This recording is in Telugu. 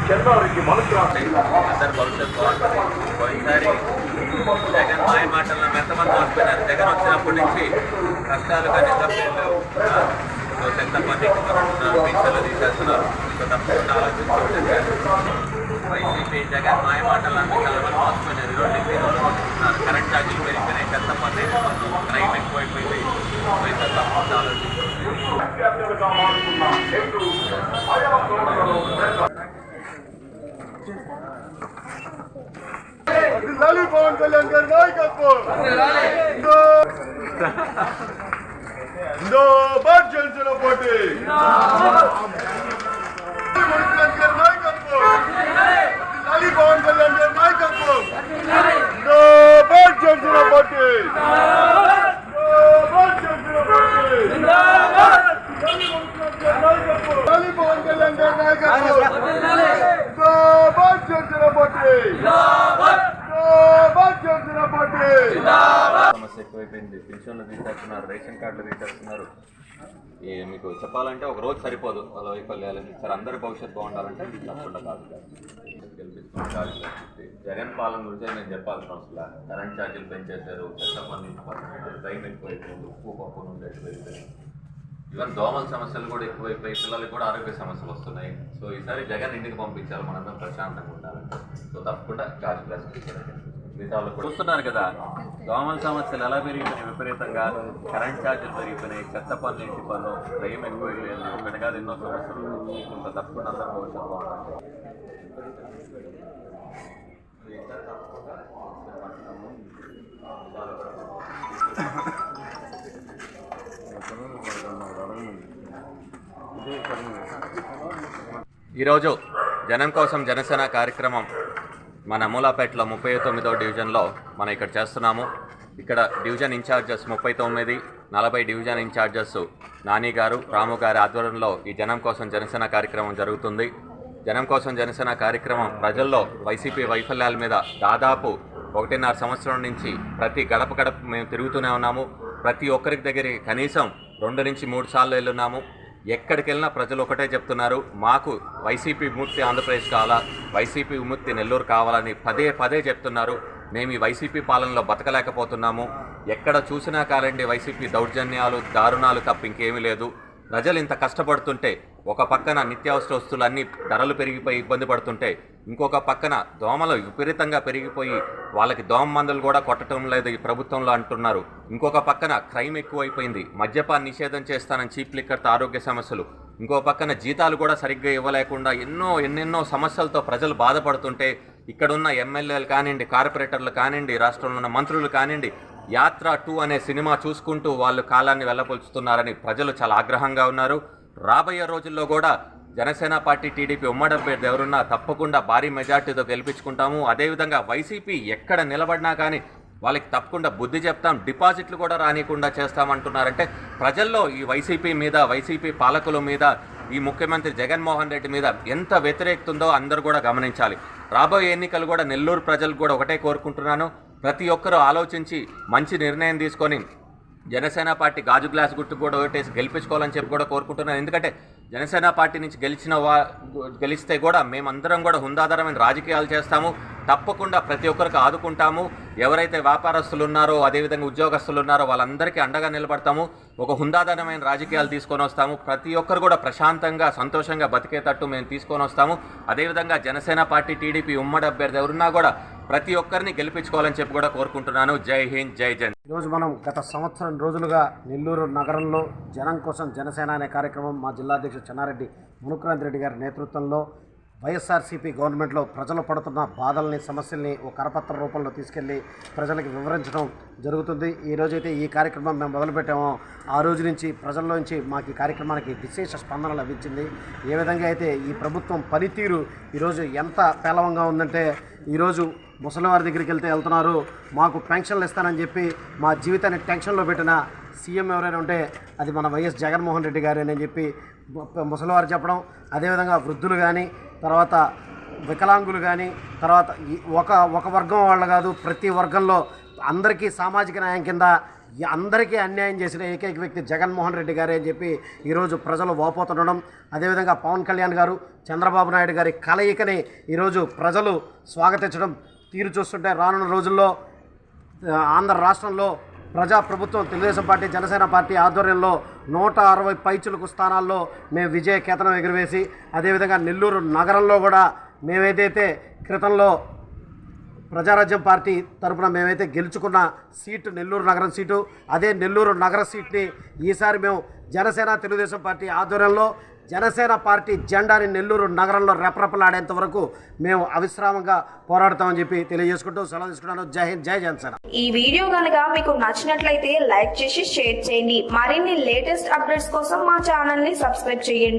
అందరు భవిష్యత్తు బాగుంటుంది. పోయినసారి జగన్ మాయ మాటల్లో ఎంతమంది మోసపోయినారు. జగన్ వచ్చినప్పటి నుంచి కష్టాలు కానీ తప్పేళ్ళు ఎంత మంది పింఛన్లు తీసేస్తున్నారు. తప్పకుండా ఆలోచించుకుంటున్నారు. వైసీపీ జగన్ మాయ మాటలు అంటే చాలా మంది మోసపోయినారు. ఈరోజు కరెంట్ ఛార్జీలు పెరిగిపోయినాయి. ఎంత మంది క్రైమ్ ఎక్కువైపోయింది. తప్పకుండా ఆలోచించుకుంటున్నారు. పవన్ కళ్యాణ్ గారి నాయకత్వం జిందాబాద్ జనసేన పార్టీ పవన్ కళ్యాణ్ గారి నాయకత్వం జిందాబాద్ జనసేన పార్టీ పవన్ కళ్యాణ్ గారి నాయకత్వం జిందాబాద్ జనసేన పార్టీ సమస్య ఎక్కువైపోయింది. పెన్షన్లు తీసేస్తున్నారు, రేషన్ కార్డులు తీసేస్తున్నారు. మీకు చెప్పాలంటే ఒక రోజు సరిపోదు వాళ్ళ వైఫల్యాలని. సార్ అందరి భవిష్యత్తు బాగుండాలంటే తప్పకుండా కాదు గెలిపించుకోవాలి. జగన్ పాలన గురించి నేను చెప్పాల్సిన అవసరం. కరెంట్ ఛార్జీలు పెంచేశారు, చెత్తమంది టైం ఎక్కువైపోయింది, ఉప్పు పప్పు నుండి ఎక్కువైపోయింది. ఈవెన్ దోమల సమస్యలు కూడా ఎక్కువైపోయి పిల్లలకి కూడా ఆరోగ్య సమస్యలు వస్తున్నాయి. సో ఈసారి జగన్ ఇంటికి పంపించాలి, మనందరం ప్రశాంతంగా ఉండాలంటే. సో తప్పకుండా గాజు గ్లాస్ మిగతాలు కూడా చూస్తున్నారు కదా, దోమల సమస్యలు ఎలా పెరిగిపోయినాయి విపరీతంగా. కరెంట్ ఛార్జీలు పెరిగిపోయినాయి, చెత్త పనులు, ఇంటి పనులు, టైం ఎక్కువైపోయింది. ఒకటి కాదు ఎన్నో సమస్యలు. ఇంకా తప్పకుండా అందరూ భవిష్యత్తు బాగుంటుంది. ఈరోజు జనం కోసం జనసేన కార్యక్రమం మన మూలాపేటలో 39వ డివిజన్లో మనం ఇక్కడ చేస్తున్నాము. ఇక్కడ division in-charges 39, 40 division in-charges Nani గారు, రాము గారి ఆధ్వర్యంలో ఈ జనం కోసం జనసేన కార్యక్రమం జరుగుతుంది. జనం కోసం జనసేన కార్యక్రమం ప్రజల్లో వైసీపీ వైఫల్యాల మీద దాదాపు 1.5 సంవత్సరం నుంచి ప్రతి గడప గడప మేము తిరుగుతూనే ఉన్నాము. ప్రతి ఒక్కరికి దగ్గర కనీసం 2 నుంచి 3 సార్లు వెళ్ళున్నాము. ఎక్కడికి వెళ్ళినా ప్రజలు ఒకటే చెప్తున్నారు, మాకు వైసీపీ విముక్తి ఆంధ్రప్రదేశ్ కావాలా, వైసీపీ విముక్తి నెల్లూరు కావాలని పదే పదే చెప్తున్నారు. మేము ఈ వైసీపీ పాలనలో బతకలేకపోతున్నాము. ఎక్కడ చూసినా కాలండి వైసీపీ దౌర్జన్యాలు, దారుణాలు తప్ప ఇంకేమీ లేదు. ప్రజలు ఇంత కష్టపడుతుంటే ఒక పక్కన నిత్యావసర వస్తువులు అన్నీ ధరలు పెరిగిపోయి ఇబ్బంది పడుతుంటే, ఇంకొక పక్కన దోమలు విపరీతంగా పెరిగిపోయి వాళ్ళకి దోమ మందులు కూడా కొట్టడం లేదు ఈ ప్రభుత్వంలో అంటున్నారు. ఇంకొక పక్కన క్రైమ్ ఎక్కువైపోయింది, మద్యపాన నిషేధం చేస్తానని చీప్ లిక్కర్తో ఆరోగ్య సమస్యలు, ఇంకో పక్కన జీతాలు కూడా సరిగ్గా ఇవ్వలేకుండా ఎన్నెన్నో సమస్యలతో ప్రజలు బాధపడుతుంటే, ఇక్కడున్న ఎమ్మెల్యేలు కానివ్వండి, కార్పొరేటర్లు కానివ్వండి, రాష్ట్రంలో ఉన్న మంత్రులు కానివ్వండి, యాత్ర 2 అనే సినిమా చూసుకుంటూ వాళ్ళు కాలాన్ని వెళ్ళపొలుచుతున్నారని ప్రజలు చాలా ఆగ్రహంగా ఉన్నారు. రాబోయే రోజుల్లో కూడా జనసేన పార్టీ, టీడీపీ ఉమ్మడి అభ్యర్థి ఎవరున్నా తప్పకుండా భారీ మెజార్టీతో గెలిపించుకుంటాము. అదేవిధంగా వైసీపీ ఎక్కడ నిలబడినా కానీ వాళ్ళకి తప్పకుండా బుద్ధి చెప్తాం, డిపాజిట్లు కూడా రానికుండా చేస్తామంటున్నారంటే ప్రజల్లో ఈ వైసీపీ మీద, వైసీపీ పాలకుల మీద, ఈ ముఖ్యమంత్రి జగన్మోహన్ రెడ్డి మీద ఎంత వ్యతిరేకత ఉందో అందరూ కూడా గమనించాలి. రాబోయే ఎన్నికలు కూడా నెల్లూరు ప్రజలు కూడా ఒకటే కోరుకుంటున్నాను, ప్రతి ఒక్కరూ ఆలోచించి మంచి నిర్ణయం తీసుకొని జనసేన పార్టీ గాజు గ్లాస్ గుర్తు కూడా ఓటేసి గెలిపించుకోవాలని చెప్పి కూడా కోరుకుంటున్నాను. ఎందుకంటే జనసేన పార్టీ నుంచి గెలిస్తే కూడా మేమందరం కూడా హుందాదరమైన రాజకీయాలు చేస్తాము. తప్పకుండా ప్రతి ఒక్కరికి ఆదుకుంటాము. ఎవరైతే వ్యాపారస్తులు ఉన్నారో, అదేవిధంగా ఉద్యోగస్తులు ఉన్నారో వాళ్ళందరికీ అండగా నిలబడతాము. ఒక హుందాదరమైన రాజకీయాలు తీసుకొని వస్తాము. ప్రతి ఒక్కరు కూడా ప్రశాంతంగా, సంతోషంగా బతికేటట్టు మేము తీసుకొని వస్తాము. అదేవిధంగా జనసేన పార్టీ, టీడీపీ ఉమ్మడి అభ్యర్థి ఎవరున్నా కూడా ప్రతి ఒక్కరిని గెలిపించుకోవాలని చెప్పి కూడా కోరుకుంటున్నాను. జై హింద్, జై జన్. ఈరోజు మనం గత సంవత్సరం రోజులుగా నెల్లూరు నగరంలో జనం కోసం జనసేన అనే కార్యక్రమం మా జిల్లా అధ్యక్షుడు చెన్నారెడ్డి మునుక్రాంతి రెడ్డి గారి నేతృత్వంలో వైఎస్ఆర్సీపీ గవర్నమెంట్లో ప్రజలు పడుతున్న బాధల్ని, సమస్యల్ని ఒక కరపత్ర రూపంలో తీసుకెళ్లి ప్రజలకు వివరించడం జరుగుతుంది. ఈరోజైతే ఈ కార్యక్రమం మేము మొదలుపెట్టామో ఆ రోజు నుంచి ప్రజల్లోంచి మాకు ఈ కార్యక్రమానికి విశేష స్పందన లభించింది. ఏ విధంగా అయితే ఈ ప్రభుత్వం పనితీరు ఈరోజు ఎంత పేలవంగా ఉందంటే, ఈరోజు ముసలివారి దగ్గరికి వెళ్తున్నారు, మాకు పెన్షన్లు ఇస్తానని చెప్పి మా జీవితాన్ని టెన్షన్లో పెట్టిన సీఎం ఎవరైనా ఉంటే అది మన వైఎస్ జగన్మోహన్ రెడ్డి గారేనని చెప్పి ముసలివారు చెప్పడం. అదేవిధంగా వృద్ధులు కానీ, తర్వాత వికలాంగులు కానీ, తర్వాత ఒక వర్గం వాళ్ళు కాదు, ప్రతి వర్గంలో అందరికీ సామాజిక న్యాయం కింద అందరికీ అన్యాయం చేసిన ఏకైక వ్యక్తి జగన్మోహన్ రెడ్డి గారే అని చెప్పి ఈరోజు ప్రజలు వాపోతుండడం, అదేవిధంగా పవన్ కళ్యాణ్ గారు చంద్రబాబు నాయుడు గారి కలయికని ఈరోజు ప్రజలు స్వాగతించడం తీరు చూస్తుంటే రానున్న రోజుల్లో ఆంధ్ర రాష్ట్రంలో ప్రజాప్రభుత్వం తెలుగుదేశం పార్టీ జనసేన పార్టీ ఆధ్వర్యంలో 160 పైచులకు స్థానాల్లో మేము విజయ కేతనం ఎగురవేసి, అదేవిధంగా నెల్లూరు నగరంలో కూడా మేమేదైతే క్రితంలో ప్రజారాజ్యం పార్టీ తరఫున మేమైతే గెలుచుకున్న సీటు నెల్లూరు నగరం సీటు, అదే నెల్లూరు నగర సీట్ని ఈసారి మేము జనసేన తెలుగుదేశం పార్టీ ఆధ్వర్యంలో జనసేన పార్టీ జెండాని నెల్లూరు నగరంలో రెపరెపలాడేంత వరకు మేము అవిశ్రామంగా పోరాడతామని చెప్పి తెలియజేసుకుంటూ సెలవు తీసుకున్నాను. జై హింద్, జై జనసేన. ఈ వీడియో కనుక మీకు నచ్చినట్లయితే లైక్ చేసి షేర్ చేయండి. మరిన్ని లేటెస్ట్ అప్డేట్స్ కోసం మా ఛానల్ ని సబ్స్క్రైబ్ చేయండి.